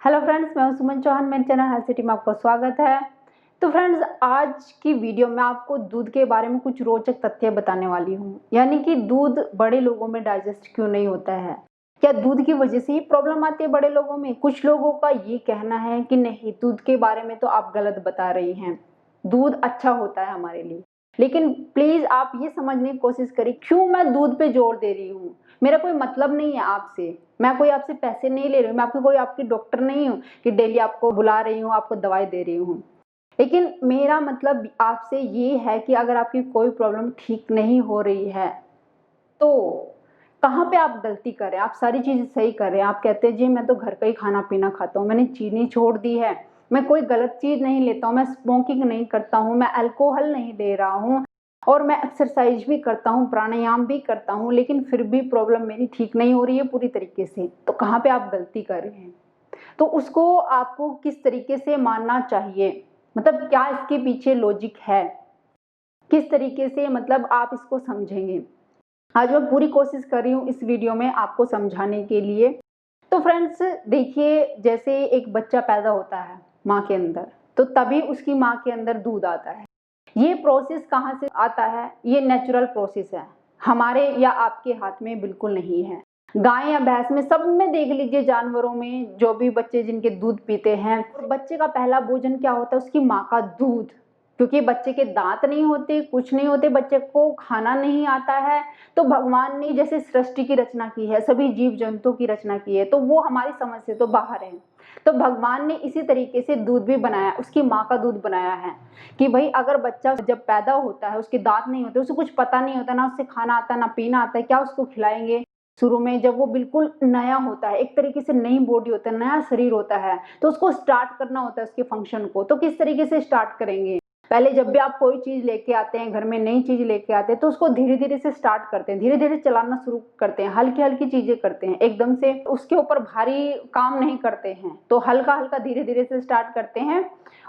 Hello friends, मैं हूं सुमन चौहान। मेरे चैनल हेल्थ सिटी में आपका स्वागत है। तो फ्रेंड्स, आज की वीडियो में आपको दूध के बारे में कुछ रोचक तथ्य बताने वाली हूं। यानी कि दूध बड़े लोगों में डाइजेस्ट क्यों नहीं होता है, क्या दूध की वजह से ही प्रॉब्लम आती है बड़े लोगों में। कुछ लोगों का ये कहना है कि नहीं, दूध के बारे में तो आप गलत बता रही हैं, दूध अच्छा होता है हमारे लिए। लेकिन प्लीज आप ये समझने की कोशिश करिए क्यों मैं दूध पे जोर दे रही हूँ। मेरा कोई मतलब नहीं है आपसे, मैं कोई आपसे पैसे नहीं ले रही हूँ, मैं कोई आपकी डॉक्टर नहीं हूँ कि डेली आपको बुला रही हूँ, आपको दवाई दे रही हूँ। लेकिन मेरा मतलब आपसे ये है कि अगर आपकी कोई प्रॉब्लम ठीक नहीं हो रही है तो कहाँ पे आप गलती कर रहे हैं। आप सारी चीजें सही कर रहे हैं। आप कहते हैं जी मैं तो घर का ही खाना पीना खाता हूँ, मैंने चीनी छोड़ दी है, मैं कोई गलत चीज नहीं लेता हूँ, मैं स्मोकिंग नहीं करता हूँ, मैं अल्कोहल नहीं ले रहा हूँ और मैं एक्सरसाइज भी करता हूँ, प्राणायाम भी करता हूँ, लेकिन फिर भी प्रॉब्लम मेरी ठीक नहीं हो रही है पूरी तरीके से। तो कहाँ पे आप गलती कर रहे हैं। तो उसको आपको किस तरीके से मानना चाहिए, मतलब क्या इसके पीछे लॉजिक है, किस तरीके से मतलब आप इसको समझेंगे। आज मैं पूरी कोशिश कर रही हूँ इस वीडियो में आपको समझाने के लिए। तो फ्रेंड्स देखिए, जैसे एक बच्चा पैदा होता है माँ के अंदर, तो तभी उसकी माँ के अंदर दूध आता है। ये प्रोसेस कहाँ से आता है, ये नेचुरल प्रोसेस है, हमारे या आपके हाथ में बिल्कुल नहीं है। गाय या भैंस में, सब में देख लीजिए, जानवरों में जो भी बच्चे जिनके दूध पीते हैं, बच्चे का पहला भोजन क्या होता है, उसकी माँ का दूध। क्योंकि बच्चे के दांत नहीं होते, कुछ नहीं होते, बच्चे को खाना नहीं आता है, तो भगवान ने जैसे सृष्टि की रचना की है, सभी जीव जंतु की रचना की है, तो वो हमारी समझ से तो बाहर है। तो भगवान ने इसी तरीके से दूध भी बनाया, उसकी माँ का दूध बनाया है कि भाई अगर बच्चा जब पैदा होता है, उसके दांत नहीं होते, उसे कुछ पता नहीं होता, ना उससे खाना आता ना पीना आता है, क्या उसको खिलाएंगे। शुरू में जब वो बिल्कुल नया होता है, एक तरीके से नई बॉडी होता है, नया शरीर होता है, तो उसको स्टार्ट करना होता है उसके फंक्शन को। तो किस तरीके से स्टार्ट करेंगे, पहले जब भी आप कोई चीज लेके आते हैं घर में, नई चीज लेके आते हैं, तो उसको धीरे धीरे से स्टार्ट करते हैं, धीरे धीरे चलाना शुरू करते हैं, हल्की हल्की चीजें करते हैं, एकदम से उसके ऊपर भारी काम नहीं करते हैं। तो हल्का हल्का धीरे धीरे से स्टार्ट करते हैं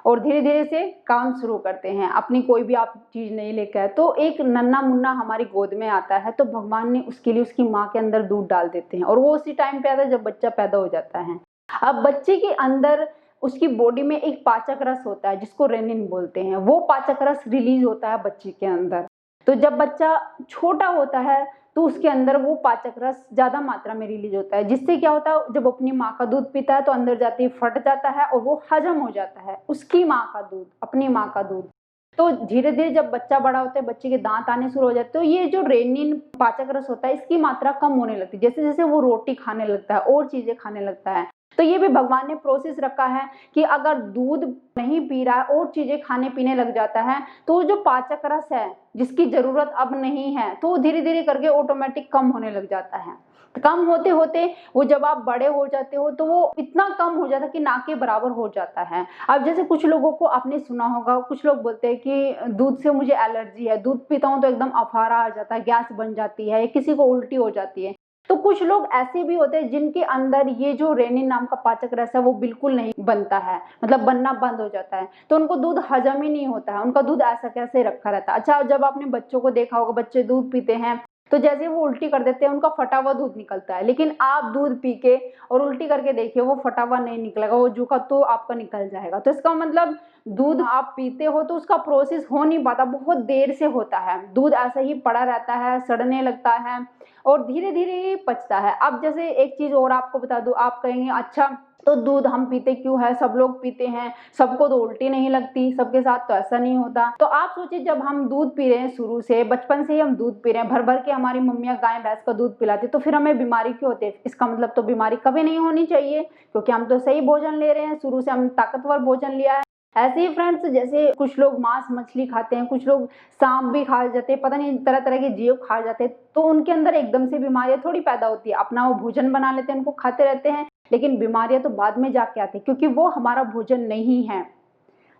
और धीरे धीरे से काम शुरू करते हैं। अपनी कोई भी आप चीज नहीं लेके आए, तो एक नन्ना मुन्ना हमारी गोद में आता है, तो भगवान ने उसके लिए उसकी माँ के अंदर दूध डाल देते हैं और वो उसी टाइम पे आता है जब बच्चा पैदा हो जाता है। अब बच्चे के अंदर उसकी बॉडी में एक पाचक रस होता है जिसको रेनिन बोलते हैं, वो पाचक रस रिलीज होता है बच्चे के अंदर। तो जब बच्चा छोटा होता है तो उसके अंदर वो पाचक रस ज्यादा मात्रा में रिलीज होता है, जिससे क्या होता है, जब अपनी माँ का दूध पीता है तो अंदर जाते ही फट जाता है और वो हजम हो जाता है उसकी माँ का दूध, अपनी माँ का दूध। तो धीरे धीरे जब बच्चा बड़ा होता है, बच्चे के दांत आने शुरू हो जाते हैं, तो ये जो रेनिन पाचक रस होता है इसकी मात्रा कम होने लगती है, जैसे जैसे वो रोटी खाने लगता है और चीजें खाने लगता है। तो ये भी भगवान ने प्रोसेस रखा है कि अगर दूध नहीं पी रहा है और चीजें खाने पीने लग जाता है, तो जो पाचक रस है जिसकी जरूरत अब नहीं है, तो वो धीरे धीरे करके ऑटोमेटिक कम होने लग जाता है। कम होते होते वो, जब आप बड़े हो जाते हो, तो वो इतना कम हो जाता है कि ना के बराबर हो जाता है। अब जैसे कुछ लोगों को आपने सुना होगा, कुछ लोग बोलते हैं कि दूध से मुझे एलर्जी है, दूध पीता हूँ तो एकदम अफारा आ जाता है, गैस बन जाती है, किसी को उल्टी हो जाती है। तो कुछ लोग ऐसे भी होते हैं जिनके अंदर ये जो रेनिन नाम का पाचक रस है वो बिल्कुल नहीं बनता है, मतलब बनना बंद हो जाता है, तो उनको दूध हजम ही नहीं होता है, उनका दूध ऐसा कैसे रखा रहता है। अच्छा, जब आपने बच्चों को देखा होगा, बच्चे दूध पीते हैं तो जैसे वो उल्टी कर देते हैं उनका फटा हुआ दूध निकलता है, लेकिन आप दूध पी के और उल्टी करके देखिए, वो फटा हुआ नहीं निकलेगा, वो जूखा तो आपका निकल जाएगा। तो इसका मतलब दूध आप पीते हो तो उसका प्रोसेस हो नहीं पाता, बहुत देर से होता है, दूध ऐसे ही पड़ा रहता है, सड़ने लगता है और धीरे धीरे ही पचता है। अब जैसे एक चीज और आपको बता दूं, आप कहेंगे अच्छा तो दूध हम पीते क्यों है, सब लोग पीते हैं, सबको तो उल्टी नहीं लगती, सबके साथ तो ऐसा नहीं होता। तो आप सोचिए, जब हम दूध पी रहे हैं, शुरू से बचपन से ही हम दूध पी रहे हैं, भर भर के हमारी मम्मियां गाय भैंस का दूध पिलाती, तो फिर हमें बीमारी क्यों होती है। इसका मतलब तो बीमारी कभी नहीं होनी चाहिए, क्योंकि हम तो सही भोजन ले रहे हैं, शुरू से हम ताकतवर भोजन लिया है। ऐसे ही फ्रेंड्स, जैसे कुछ लोग मांस मछली खाते हैं, कुछ लोग सांप भी खा जाते हैं, पता नहीं तरह तरह के जीव खा जाते हैं, तो उनके अंदर एकदम से बीमारियां थोड़ी पैदा होती है। अपना वो भोजन बना लेते हैं, उनको खाते रहते हैं, लेकिन बीमारियां तो बाद में जाके आती है, क्योंकि वो हमारा भोजन नहीं है।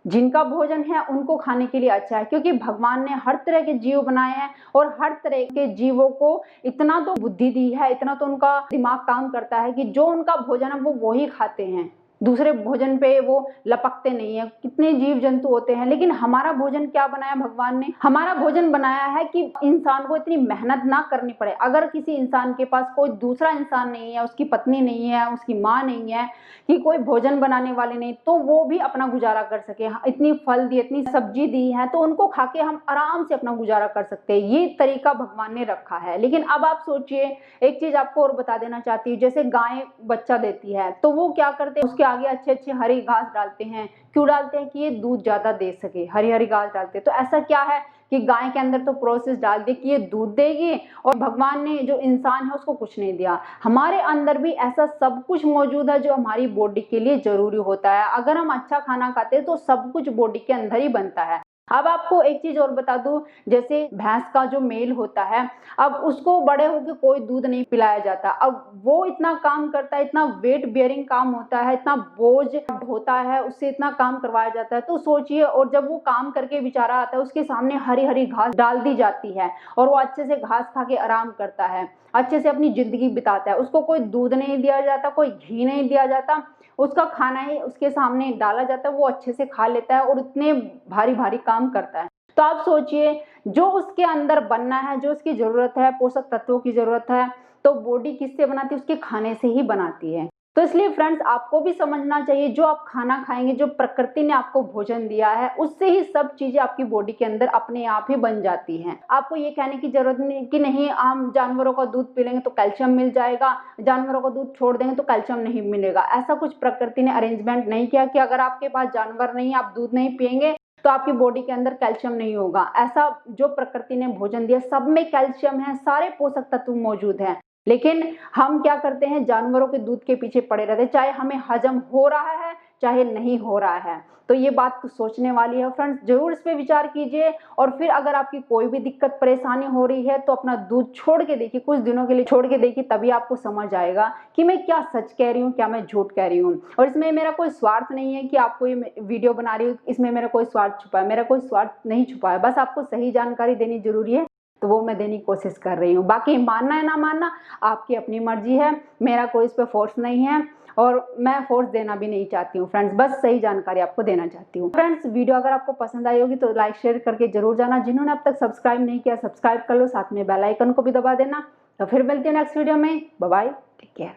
जिनका भोजन है उनको खाने के लिए अच्छा है, क्योंकि भगवान ने हर तरह के जीव बनाए हैं और हर तरह के जीवों को इतना तो बुद्धि दी है, इतना तो उनका दिमाग काम करता है कि जो उनका भोजन है वो वही खाते हैं। दूसरे भोजन पे वो लपकते नहीं है। कितने जीव जंतु होते हैं, लेकिन हमारा भोजन क्या बनाया भगवान ने? हमारा भोजन बनाया है कि इंसान को इतनी मेहनत ना करनी पड़े। अगर किसी इंसान के पास कोई दूसरा इंसान नहीं है, उसकी पत्नी नहीं है, उसकी माँ नहीं है, कि कोई भोजन बनाने वाले नहीं, तो वो भी अपना गुजारा कर सके। इतनी फल दी, इतनी सब्जी दी है, तो उनको खा के हम आराम से अपना गुजारा कर सकते हैं। ये तरीका भगवान ने रखा है। लेकिन अब आप सोचिए, एक चीज आपको और बता देना चाहती हूँ, जैसे गाय बच्चा देती है तो वो क्या करते हैं, उसके आगे अच्छे अच्छे हरी घास डालते हैं। क्यों डालते हैं? कि ये दूध ज्यादा दे सके, हरी हरी घास डालते हैं। तो ऐसा क्या है कि गाय के अंदर तो प्रोसेस डाल दिए कि ये दूध देगी, और भगवान ने जो इंसान है उसको कुछ नहीं दिया। हमारे अंदर भी ऐसा सब कुछ मौजूद है जो हमारी बॉडी के लिए जरूरी होता है। अगर हम अच्छा खाना खाते हैं तो सब कुछ बॉडी के अंदर ही बनता है। अब आपको एक चीज और बता दूं, जैसे भैंस का जो मेल होता है, अब उसको बड़े होकर कोई दूध नहीं पिलाया जाता। अब वो इतना काम करता है, इतना वेट बियरिंग काम होता है, इतना बोझ ढोता है, उससे इतना काम करवाया जाता है। तो सोचिए, और जब वो काम करके बेचारा आता है, उसके सामने हरी हरी घास डाल दी जाती है और वो अच्छे से घास खा के आराम करता है, अच्छे से अपनी जिंदगी बिताता है। उसको कोई दूध नहीं दिया जाता, कोई घी नहीं दिया जाता, उसका खाना ही उसके सामने डाला जाता है, वो अच्छे से खा लेता है और उतने भारी भारी काम करता है। तो आप सोचिए, जो उसके अंदर बनना है, जो उसकी जरूरत है, पोषक तत्वों की जरूरत है, तो बॉडी किससे बनाती है? उसके खाने से ही बनाती है। तो इसलिए फ्रेंड्स, आपको भी समझना चाहिए, जो आप खाना खाएंगे, जो प्रकृति ने आपको भोजन दिया है, उससे ही सब चीजें आपकी बॉडी के अंदर अपने आप ही बन जाती हैं। आपको ये कहने की जरूरत नहीं कि नहीं, हम जानवरों का दूध पी लेंगे तो कैल्शियम मिल जाएगा, जानवरों का दूध छोड़ देंगे तो कैल्शियम नहीं मिलेगा। ऐसा कुछ प्रकृति ने अरेंजमेंट नहीं किया कि अगर आपके पास जानवर नहीं, आप दूध नहीं पिएंगे तो आपकी बॉडी के अंदर कैल्शियम नहीं होगा। ऐसा जो प्रकृति ने भोजन दिया, सब में कैल्शियम है, सारे पोषक तत्व मौजूद हैं। लेकिन हम क्या करते हैं? जानवरों के दूध के पीछे पड़े रहते हैं, चाहे हमें हजम हो रहा है चाहे नहीं हो रहा है। तो ये बात तो सोचने वाली है फ्रेंड्स, जरूर इस पे विचार कीजिए। और फिर अगर आपकी कोई भी दिक्कत परेशानी हो रही है तो अपना दूध छोड़ के देखिए, कुछ दिनों के लिए छोड़ के देखिए, तभी आपको समझ आएगा कि मैं क्या सच कह रही हूँ, क्या मैं झूठ कह रही हूँ। और इसमें मेरा कोई स्वार्थ नहीं है कि आपको ये वीडियो बना रही हूँ, इसमें मेरा कोई स्वार्थ छुपा है। मेरा कोई स्वार्थ नहीं छुपा है, बस आपको सही जानकारी देनी जरूरी है, तो वो मैं देने की कोशिश कर रही हूँ। बाकी मानना है ना मानना आपकी अपनी मर्जी है, मेरा कोई इस पर फोर्स नहीं है और मैं फोर्स देना भी नहीं चाहती हूँ फ्रेंड्स, बस सही जानकारी आपको देना चाहती हूँ। फ्रेंड्स, वीडियो अगर आपको पसंद आई होगी तो लाइक शेयर करके जरूर जाना। जिन्होंने अब तक सब्सक्राइब नहीं किया, सब्सक्राइब कर लो, साथ में बेल आइकन को भी दबा देना। तो फिर मिलते हैं नेक्स्ट वीडियो में। Bye bye, take care.